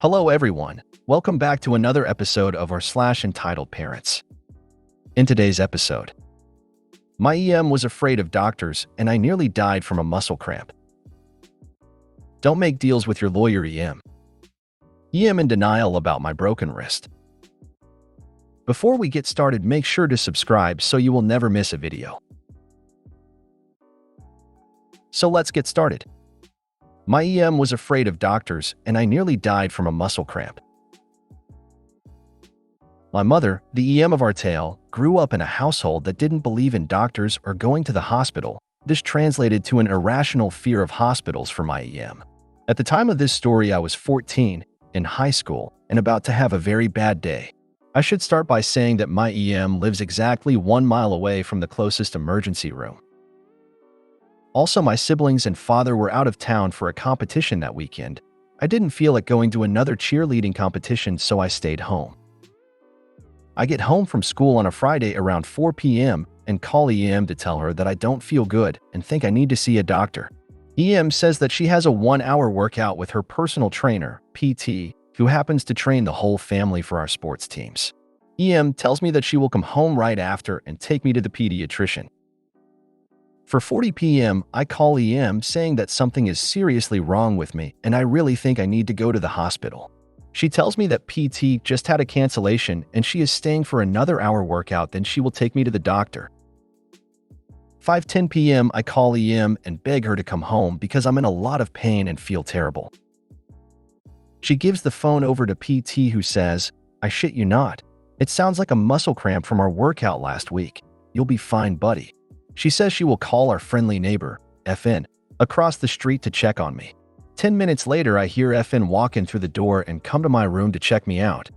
Hello everyone, welcome back to another episode of r/slash entitled parents. In today's episode, my EM was afraid of doctors and I nearly died from a muscle cramp. Don't make deals with your lawyer EM. EM in denial about my broken wrist. Before we get started, make sure to subscribe so you will never miss a video. So let's get started. My EM was afraid of doctors and I nearly died from a muscle cramp. My mother, the EM of our tale, grew up in a household that didn't believe in doctors or going to the hospital. This translated to an irrational fear of hospitals for my EM. At the time of this story, I was 14, in high school, and about to have a very bad day. I should start by saying that my EM lives exactly 1 mile away from the closest emergency room. Also, my siblings and father were out of town for a competition that weekend. I didn't feel like going to another cheerleading competition, so I stayed home. I get home from school on a Friday around 4 p.m. and call EM to tell her that I don't feel good and think I need to see a doctor. EM says that she has a 1-hour workout with her personal trainer, PT, who happens to train the whole family for our sports teams. EM tells me that she will come home right after and take me to the pediatrician. For 4 p.m., I call EM saying that something is seriously wrong with me and I really think I need to go to the hospital. She tells me that PT just had a cancellation and she is staying for another hour workout, then she will take me to the doctor. 5:10 p.m., I call EM and beg her to come home because I'm in a lot of pain and feel terrible. She gives the phone over to PT, who says, "I shit you not. It sounds like a muscle cramp from our workout last week. You'll be fine, buddy." She says she will call our friendly neighbor, FN, across the street to check on me. 10 minutes later, I hear FN walk in through the door and come to my room to check me out.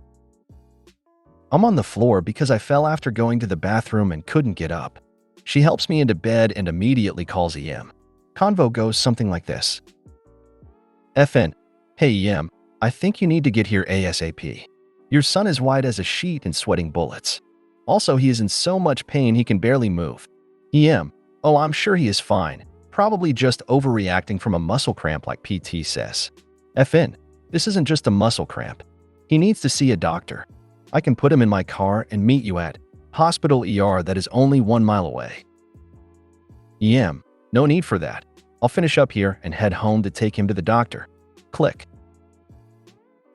I'm on the floor because I fell after going to the bathroom and couldn't get up. She helps me into bed and immediately calls EM. Convo goes something like this. FN, "Hey EM, I think you need to get here ASAP. Your son is white as a sheet and sweating bullets. Also, he is in so much pain he can barely move." EM, "Oh, I'm sure he is fine. Probably just overreacting from a muscle cramp like PT says." FN, "This isn't just a muscle cramp. He needs to see a doctor. I can put him in my car and meet you at hospital ER that is only 1 mile away." EM, "No need for that. I'll finish up here and head home to take him to the doctor." Click.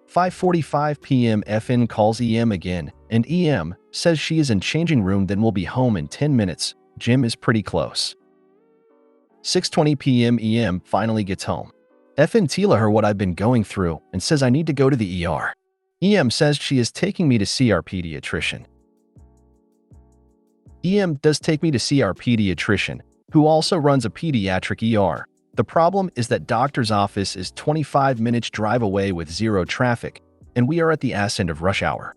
5:45 p.m. FN calls EM again and EM says she is in changing room, then will be home in 10 minutes. Gym is pretty close. 6:20 p.m. EM finally gets home. FN tells her what I've been going through and says I need to go to the ER. EM says she is taking me to see our pediatrician. EM does take me to see our pediatrician, who also runs a pediatric ER. The problem is that doctor's office is 25 minutes drive away with zero traffic, and we are at the ass end of rush hour.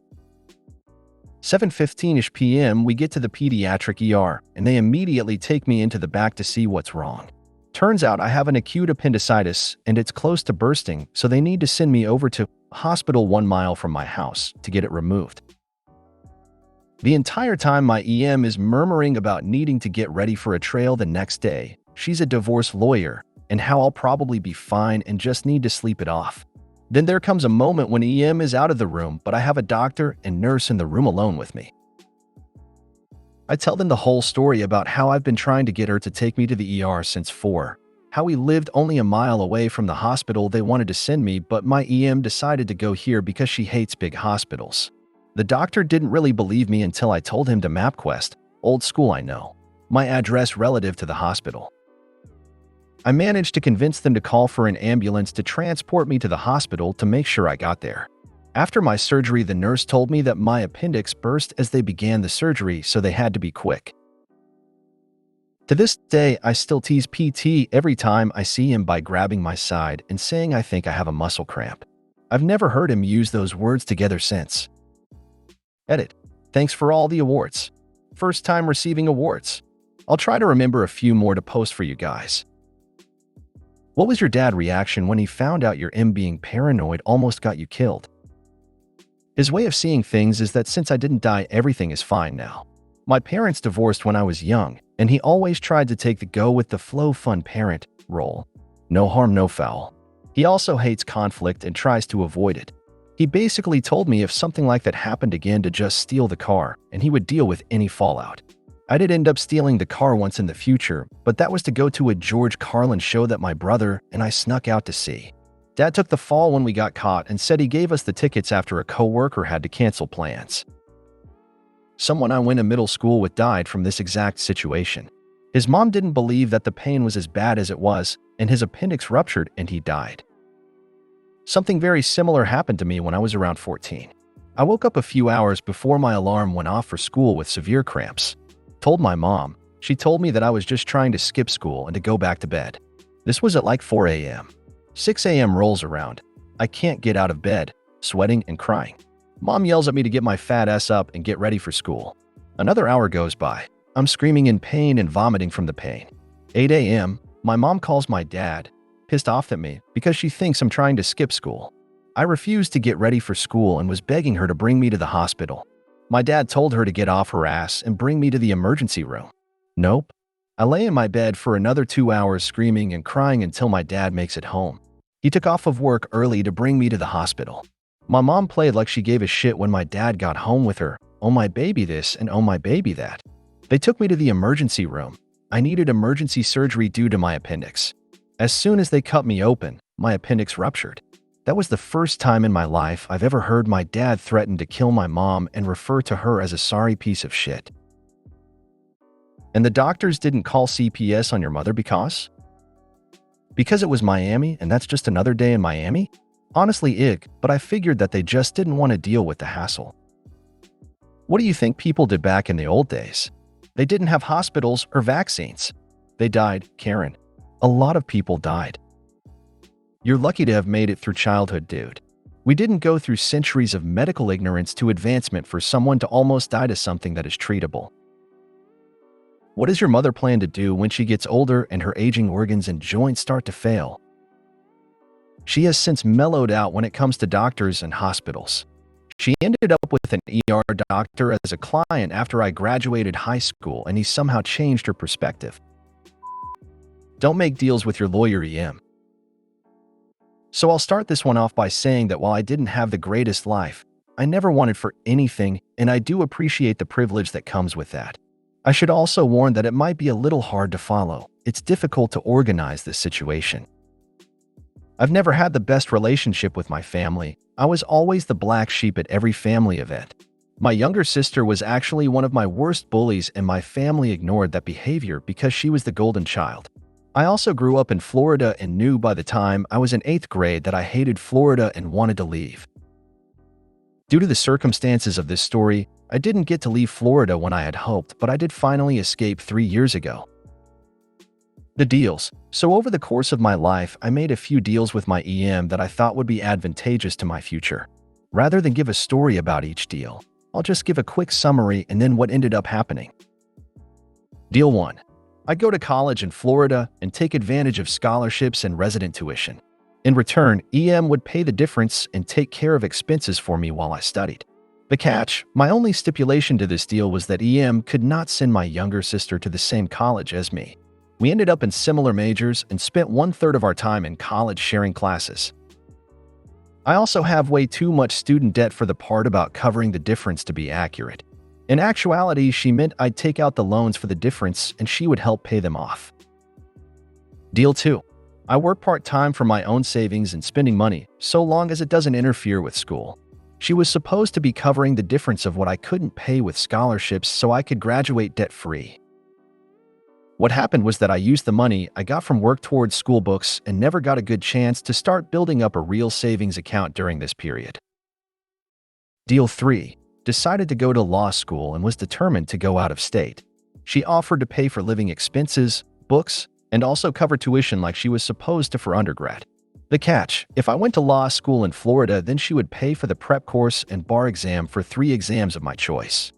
7:15-ish p.m. we get to the pediatric ER, and they immediately take me into the back to see what's wrong. Turns out I have an acute appendicitis, and it's close to bursting, so they need to send me over to a hospital 1 mile from my house to get it removed. The entire time my EM is murmuring about needing to get ready for a trial the next day. She's a divorce lawyer, and how I'll probably be fine and just need to sleep it off. Then there comes a moment when EM is out of the room, but I have a doctor and nurse in the room alone with me. I tell them the whole story about how I've been trying to get her to take me to the ER since 4, how we lived only a mile away from the hospital they wanted to send me, but my EM decided to go here because she hates big hospitals. The doctor didn't really believe me until I told him to MapQuest, old school I know, my address relative to the hospital. I managed to convince them to call for an ambulance to transport me to the hospital to make sure I got there. After my surgery, the nurse told me that my appendix burst as they began the surgery, so they had to be quick. To this day, I still tease PT every time I see him by grabbing my side and saying I think I have a muscle cramp. I've never heard him use those words together since. Edit. Thanks for all the awards. First time receiving awards. I'll try to remember a few more to post for you guys. What was your dad reaction when he found out your M being paranoid almost got you killed? His way of seeing things is that since I didn't die, everything is fine now. My parents divorced when I was young, and he always tried to take the go-with-the-flow fun parent role. No harm, no foul. He also hates conflict and tries to avoid it. He basically told me if something like that happened again to just steal the car, and he would deal with any fallout. I did end up stealing the car once in the future, but that was to go to a George Carlin show that my brother and I snuck out to see. Dad took the fall when we got caught and said he gave us the tickets after a coworker had to cancel plans. Someone I went to middle school with died from this exact situation. His mom didn't believe that the pain was as bad as it was, and his appendix ruptured and he died. Something very similar happened to me when I was around 14. I woke up a few hours before my alarm went off for school with severe cramps. Told my mom. She told me that I was just trying to skip school and to go back to bed. This was at like 4 a.m. 6 a.m. rolls around. I can't get out of bed, sweating and crying. Mom yells at me to get my fat ass up and get ready for school. Another hour goes by. I'm screaming in pain and vomiting from the pain. 8 a.m. My mom calls my dad, pissed off at me because she thinks I'm trying to skip school. I refused to get ready for school and was begging her to bring me to the hospital. My dad told her to get off her ass and bring me to the emergency room. Nope. I lay in my bed for another 2 hours screaming and crying until my dad makes it home. He took off of work early to bring me to the hospital. My mom played like she gave a shit when my dad got home with her, "Oh my baby this and oh my baby that." They took me to the emergency room. I needed emergency surgery due to my appendix. As soon as they cut me open, my appendix ruptured. That was the first time in my life I've ever heard my dad threaten to kill my mom and refer to her as a sorry piece of shit. And the doctors didn't call CPS on your mother because? Because it was Miami and that's just another day in Miami? Honestly, ick, but I figured that they just didn't want to deal with the hassle. What do you think people did back in the old days? They didn't have hospitals or vaccines. They died, Karen. A lot of people died. You're lucky to have made it through childhood, dude. We didn't go through centuries of medical ignorance to advancement for someone to almost die to something that is treatable. What does your mother plan to do when she gets older and her aging organs and joints start to fail? She has since mellowed out when it comes to doctors and hospitals. She ended up with an ER doctor as a client after I graduated high school, and he somehow changed her perspective. Don't make deals with your lawyer, EM. So I'll start this one off by saying that while I didn't have the greatest life, I never wanted for anything, and I do appreciate the privilege that comes with that. I should also warn that it might be a little hard to follow. It's difficult to organize this situation. I've never had the best relationship with my family. I was always the black sheep at every family event. My younger sister was actually one of my worst bullies, and my family ignored that behavior because she was the golden child. I also grew up in Florida and knew by the time I was in 8th grade that I hated Florida and wanted to leave. Due to the circumstances of this story, I didn't get to leave Florida when I had hoped, but I did finally escape 3 years ago. The deals. So over the course of my life, I made a few deals with my EM that I thought would be advantageous to my future. Rather than give a story about each deal, I'll just give a quick summary and then what ended up happening. Deal 1. I'd go to college in Florida and take advantage of scholarships and resident tuition. In return, EM would pay the difference and take care of expenses for me while I studied. The catch, my only stipulation to this deal was that EM could not send my younger sister to the same college as me. We ended up in similar majors and spent 1/3 of our time in college sharing classes. I also have way too much student debt for the part about covering the difference to be accurate. In actuality, she meant I'd take out the loans for the difference and she would help pay them off. Deal 2. I work part-time for my own savings and spending money, so long as it doesn't interfere with school. She was supposed to be covering the difference of what I couldn't pay with scholarships so I could graduate debt-free. What happened was that I used the money I got from work towards school books and never got a good chance to start building up a real savings account during this period. Deal 3. Decided to go to law school and was determined to go out of state. She offered to pay for living expenses, books, and also cover tuition like she was supposed to for undergrad. The catch, if I went to law school in Florida, then she would pay for the prep course and bar exam for 3 exams of my choice.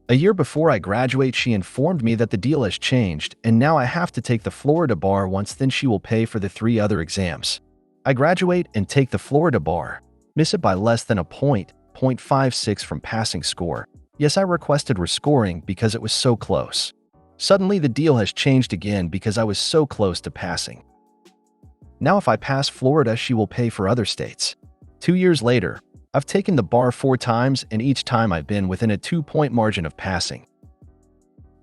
A year before I graduate, she informed me that the deal has changed, and now I have to take the Florida bar once, then she will pay for the 3 other exams. I graduate and take the Florida bar, miss it by less than a point, 0.56 from passing score. Yes, I requested rescoring because it was so close. Suddenly the deal has changed again because I was so close to passing. Now if I pass Florida, she will pay for other states. 2 years later, I've taken the bar 4 times, and each time I've been within a 2-point margin of passing.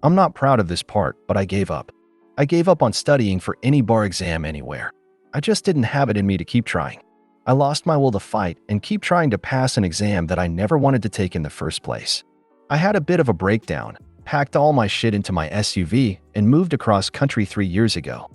I'm not proud of this part, but I gave up. I gave up on studying for any bar exam anywhere. I just didn't have it in me to keep trying. I lost my will to fight and keep trying to pass an exam that I never wanted to take in the first place. I had a bit of a breakdown, packed all my shit into my SUV, and moved across country 3 years ago.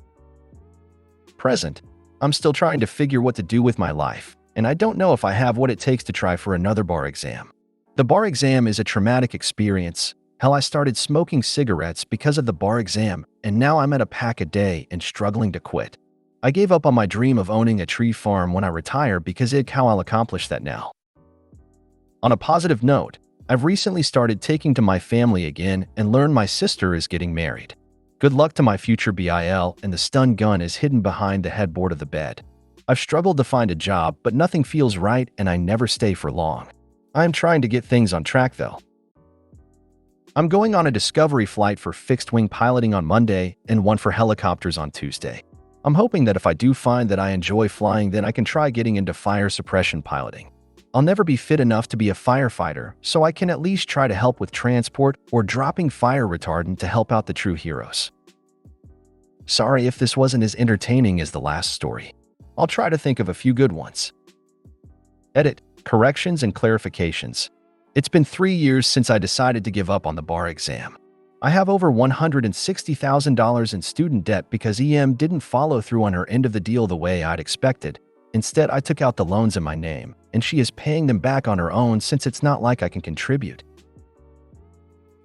Present, I'm still trying to figure what to do with my life, and I don't know if I have what it takes to try for another bar exam. The bar exam is a traumatic experience. Hell, I started smoking cigarettes because of the bar exam, and now I'm at a pack a day and struggling to quit. I gave up on my dream of owning a tree farm when I retire because how I'll accomplish that now. On a positive note, I've recently started taking to my family again and learned my sister is getting married. Good luck to my future BIL, and the stun gun is hidden behind the headboard of the bed. I've struggled to find a job, but nothing feels right and I never stay for long. I'm trying to get things on track though. I'm going on a discovery flight for fixed-wing piloting on Monday and one for helicopters on Tuesday. I'm hoping that if I do find that I enjoy flying, then I can try getting into fire suppression piloting. I'll never be fit enough to be a firefighter, so I can at least try to help with transport or dropping fire retardant to help out the true heroes. Sorry if this wasn't as entertaining as the last story. I'll try to think of a few good ones. Edit, corrections and clarifications. It's been 3 years since I decided to give up on the bar exam. I have over $160,000 in student debt because EM didn't follow through on her end of the deal the way I'd expected. Instead, I took out the loans in my name, and she is paying them back on her own since it's not like I can contribute.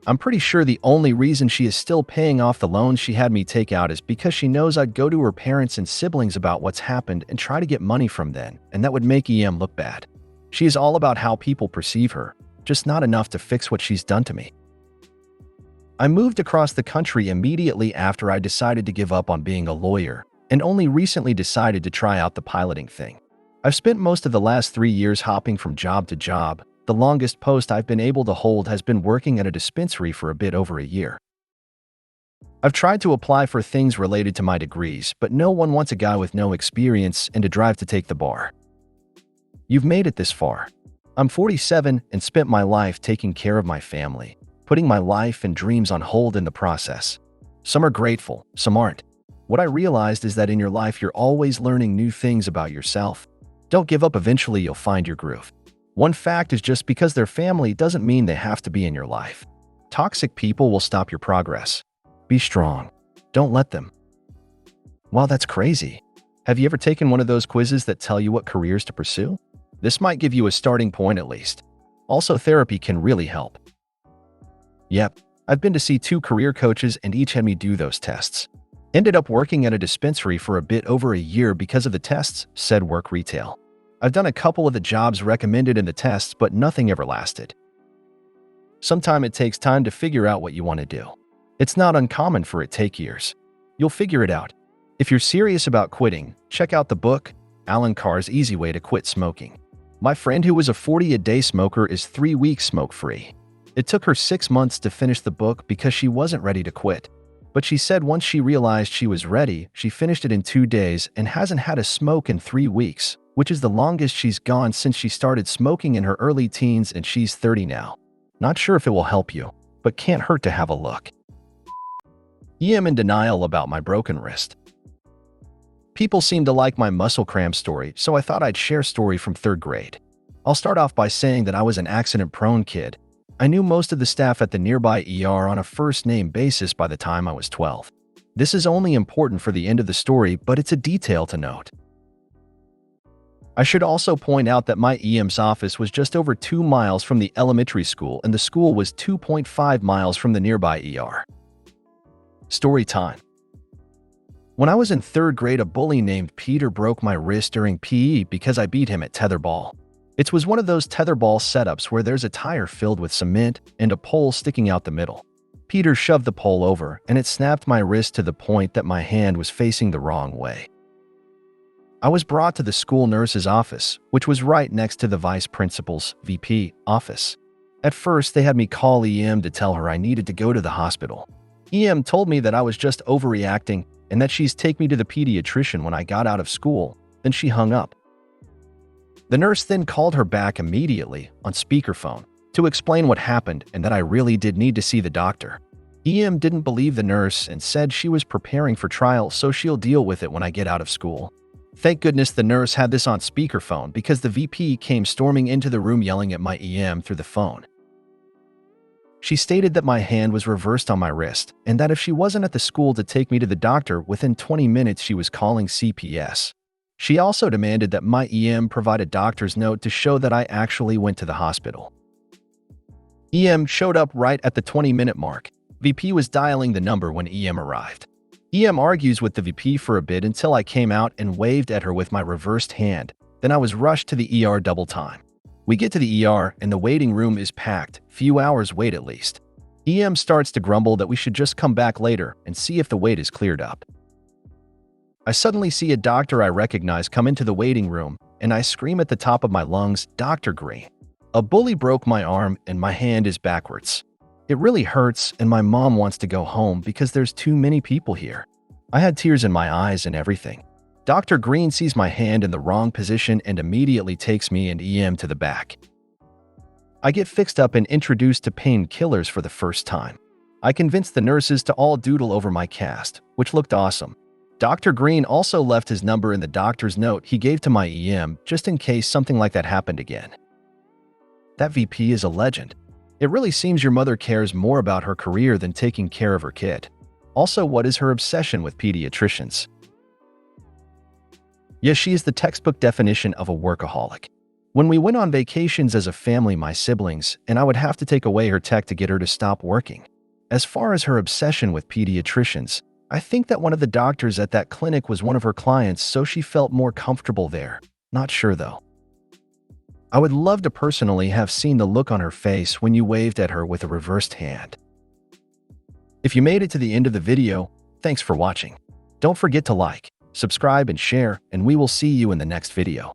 I'm pretty sure the only reason she is still paying off the loans she had me take out is because she knows I'd go to her parents and siblings about what's happened and try to get money from them, and that would make EM look bad. She is all about how people perceive her, just not enough to fix what she's done to me. I moved across the country immediately after I decided to give up on being a lawyer, and only recently decided to try out the piloting thing. I've spent most of the last 3 years hopping from job to job. The longest post I've been able to hold has been working at a dispensary for a bit over a year. I've tried to apply for things related to my degrees, but no one wants a guy with no experience and a drive to take the bar. You've made it this far. I'm 47 and spent my life taking care of my family, putting my life and dreams on hold in the process. Some are grateful, some aren't. What I realized is that in your life you're always learning new things about yourself. Don't give up, eventually you'll find your groove. One fact is, just because they're family doesn't mean they have to be in your life. Toxic people will stop your progress. Be strong. Don't let them. Wow, that's crazy. Have you ever taken one of those quizzes that tell you what careers to pursue? This might give you a starting point at least. Also, therapy can really help. Yep, I've been to see 2 career coaches and each had me do those tests. Ended up working at a dispensary for a bit over a year because of the tests, said work retail. I've done a couple of the jobs recommended in the tests, but nothing ever lasted. Sometimes it takes time to figure out what you want to do. It's not uncommon for it to take years. You'll figure it out. If you're serious about quitting, check out the book, Alan Carr's Easy Way to Quit Smoking. My friend who was a 40-a-day smoker is 3 weeks smoke-free. It took her 6 months to finish the book because she wasn't ready to quit. But she said once she realized she was ready, she finished it in 2 days and hasn't had a smoke in 3 weeks, which is the longest she's gone since she started smoking in her early teens, and she's 30 now. Not sure if it will help you, but can't hurt to have a look. EM in denial about my broken wrist. People seem to like my muscle cramp story, so I thought I'd share a story from 3rd grade. I'll start off by saying that I was an accident-prone kid. I knew most of the staff at the nearby ER on a first-name basis by the time I was 12. This is only important for the end of the story, but it's a detail to note. I should also point out that my EM's office was just over 2 miles from the elementary school, and the school was 2.5 miles from the nearby ER. Story time. When I was in 3rd grade, a bully named Peter broke my wrist during PE because I beat him at tetherball. It was one of those tetherball setups where there's a tire filled with cement and a pole sticking out the middle. Peter shoved the pole over, and it snapped my wrist to the point that my hand was facing the wrong way. I was brought to the school nurse's office, which was right next to the vice principal's (VP) office. At first, they had me call EM to tell her I needed to go to the hospital. EM told me that I was just overreacting and that she'd take me to the pediatrician when I got out of school. Then she hung up. The nurse then called her back immediately on speakerphone to explain what happened and that I really did need to see the doctor. EM didn't believe the nurse and said she was preparing for trial, so she'll deal with it when I get out of school. Thank goodness the nurse had this on speakerphone because the VP came storming into the room yelling at my EM through the phone. She stated that my hand was reversed on my wrist and that if she wasn't at the school to take me to the doctor within 20 minutes, she was calling CPS. She also demanded that my EM provide a doctor's note to show that I actually went to the hospital. EM showed up right at the 20-minute mark. VP was dialing the number when EM arrived. EM argues with the VP for a bit until I came out and waved at her with my reversed hand. Then I was rushed to the ER double time. We get to the ER and the waiting room is packed, few hours wait at least. EM starts to grumble that we should just come back later and see if the wait is cleared up. I suddenly see a doctor I recognize come into the waiting room and I scream at the top of my lungs, "Dr. Green." A bully broke my arm and my hand is backwards. It really hurts and my mom wants to go home because there's too many people here. I had tears in my eyes and everything. Dr. Green sees my hand in the wrong position and immediately takes me and EM to the back. I get fixed up and introduced to painkillers for the first time. I convinced the nurses to all doodle over my cast, which looked awesome. Dr. Green also left his number in the doctor's note he gave to my EM just in case something like that happened again. That VP is a legend. It really seems your mother cares more about her career than taking care of her kid. Also, what is her obsession with pediatricians? Yes, she is the textbook definition of a workaholic. When we went on vacations as a family, my siblings, and I would have to take away her tech to get her to stop working. As far as her obsession with pediatricians, I think that one of the doctors at that clinic was one of her clients, so she felt more comfortable there. Not sure though. I would love to personally have seen the look on her face when you waved at her with a reversed hand. If you made it to the end of the video, thanks for watching. Don't forget to like, subscribe, and share, and we will see you in the next video.